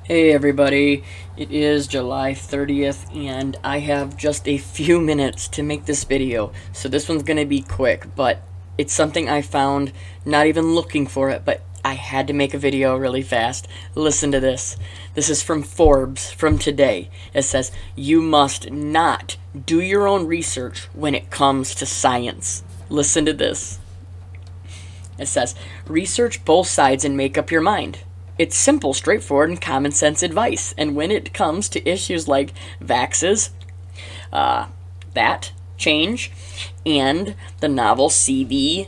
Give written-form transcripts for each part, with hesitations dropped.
Hey everybody, it is July 30th and I have just a few minutes to make this video. So this one's gonna be quick, but it's something I found not even looking for it, but I had to make a video really fast. Listen to this. This is from Forbes from today. It says, "You must not do your own research when it comes to science." Listen to this. It says, "Research both sides and make up your mind. It's simple, straightforward, and common sense advice. And when it comes to issues like vaxes, that change, and the novel CV,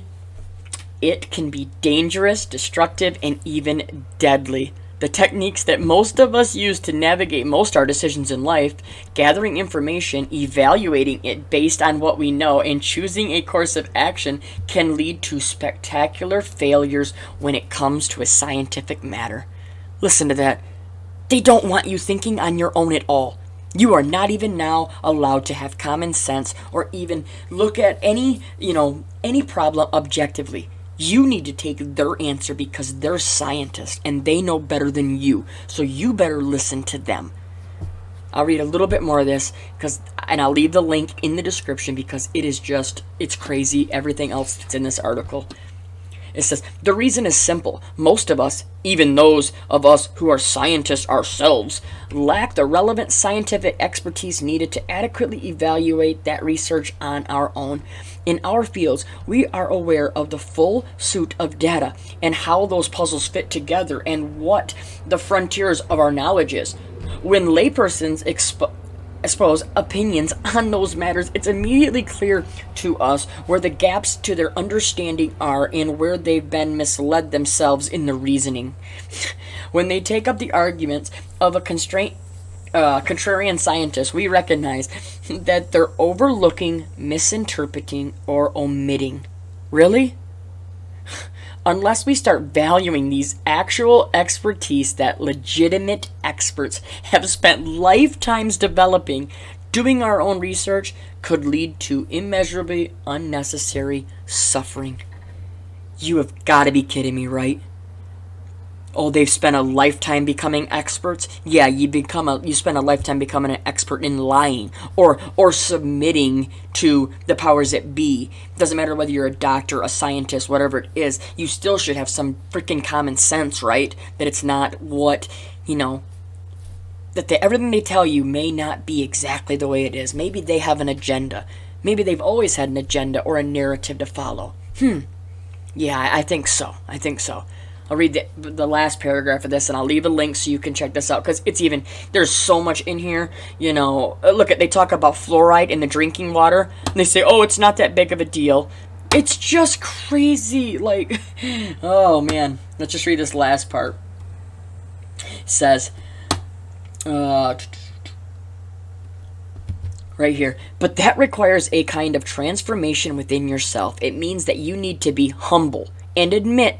it can be dangerous, destructive, and even deadly. The techniques that most of us use to navigate most our decisions in life, gathering information, evaluating it based on what we know, and choosing a course of action can lead to spectacular failures when it comes to a scientific matter." Listen to that. They don't want you thinking on your own at all. You are not even now allowed to have common sense or even look at any problem objectively. You need to take their answer because they're scientists and they know better than you. So you better listen to them. I'll read a little bit more of this and I'll leave the link in the description because it's crazy everything else that's in this article. It says, "The reason is simple. Most of us, even those of us who are scientists ourselves, lack the relevant scientific expertise needed to adequately evaluate that research on our own. In our fields, we are aware of the full suite of data and how those puzzles fit together and what the frontiers of our knowledge is. When laypersons expose opinions on those matters, it's immediately clear to us where the gaps to their understanding are and where they've been misled themselves in the reasoning. When they take up the arguments of a contrarian scientist, we recognize that they're overlooking, misinterpreting, or omitting." Really? Unless we start valuing these actual expertise that legitimate experts have spent lifetimes developing, doing our own research could lead to immeasurably unnecessary suffering. You have got to be kidding me, right? Oh, they've spent a lifetime becoming experts? Yeah, you spend a lifetime becoming an expert in lying or submitting to the powers that be. Doesn't matter whether you're a doctor, a scientist, whatever it is, you still should have some freaking common sense, right? That it's not everything they tell you may not be exactly the way it is. Maybe they have an agenda. Maybe they've always had an agenda or a narrative to follow. Yeah, I think so. I'll read the last paragraph of this, and I'll leave a link so you can check this out, because there's so much in here. They talk about fluoride in the drinking water, and they say, oh, it's not that big of a deal. It's just crazy. Oh man. Let's just read this last part. It says, right here, "But that requires a kind of transformation within yourself. It means that you need to be humble and admit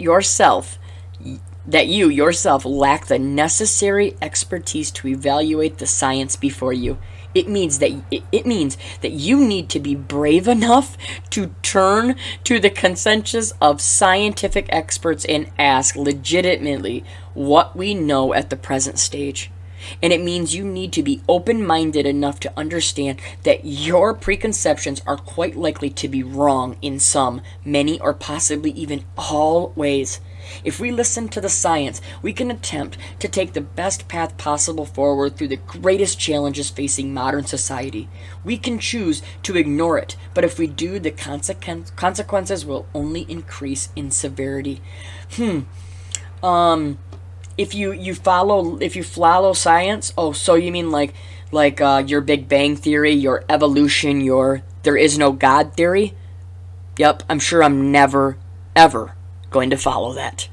that you yourself lack the necessary expertise to evaluate the science before you. It means that you need to be brave enough to turn to the consensus of scientific experts and ask legitimately what we know at the present stage. And it means you need to be open-minded enough to understand that your preconceptions are quite likely to be wrong in some, many, or possibly even all ways. If we listen to the science, we can attempt to take the best path possible forward through the greatest challenges facing modern society. We can choose to ignore it, but if we do, the consequences will only increase in severity." If you follow science, oh, so you mean like your Big Bang theory, your evolution, your there is no God theory? Yep, I'm sure I'm never ever going to follow that.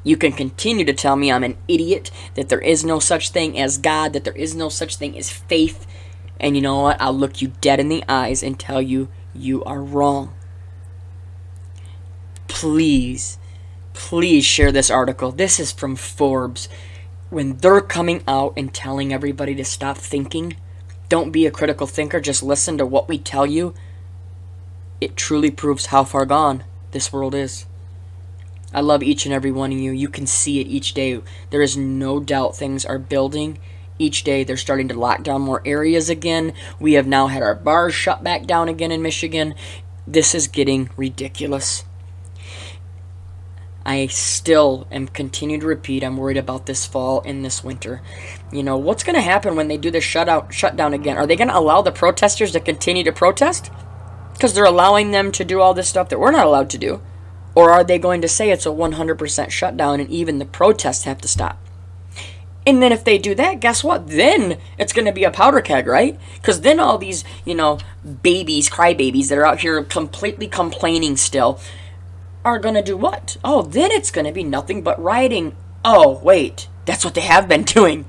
You can continue to tell me I'm an idiot, that there is no such thing as God, that there is no such thing as faith, and you know what? I'll look you dead in the eyes and tell you you are wrong. Please share this article. This is from Forbes. When they're coming out and telling everybody to stop thinking, don't be a critical thinker, just listen to what we tell you, it truly proves how far gone this world is. I love each and every one of you. You can see it each day. There is no doubt things are building. Each day they're starting to lock down more areas again. We have now had our bars shut back down again in Michigan. This is getting ridiculous. I still am continue to repeat, I'm worried about this fall and this winter. You know, what's going to happen when they do the shutdown again? Are they going to allow the protesters to continue to protest? Because they're allowing them to do all this stuff that we're not allowed to do. Or are they going to say it's a 100% shutdown and even the protests have to stop? And then if they do that, guess what? Then it's going to be a powder keg, right? Because then all these, babies, crybabies that are out here completely complaining still are going to do what? Oh, then it's going to be nothing but rioting. Oh, wait, that's what they have been doing.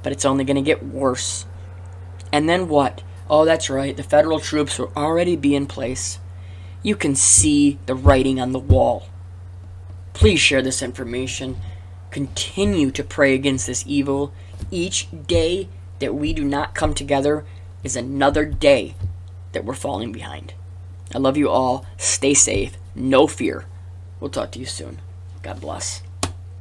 But it's only going to get worse. And then what? Oh, that's right, the federal troops will already be in place. You can see the writing on the wall. Please share this information. Continue to pray against this evil. Each day that we do not come together is another day that we're falling behind. I love you all. Stay safe. No fear. We'll talk to you soon. God bless.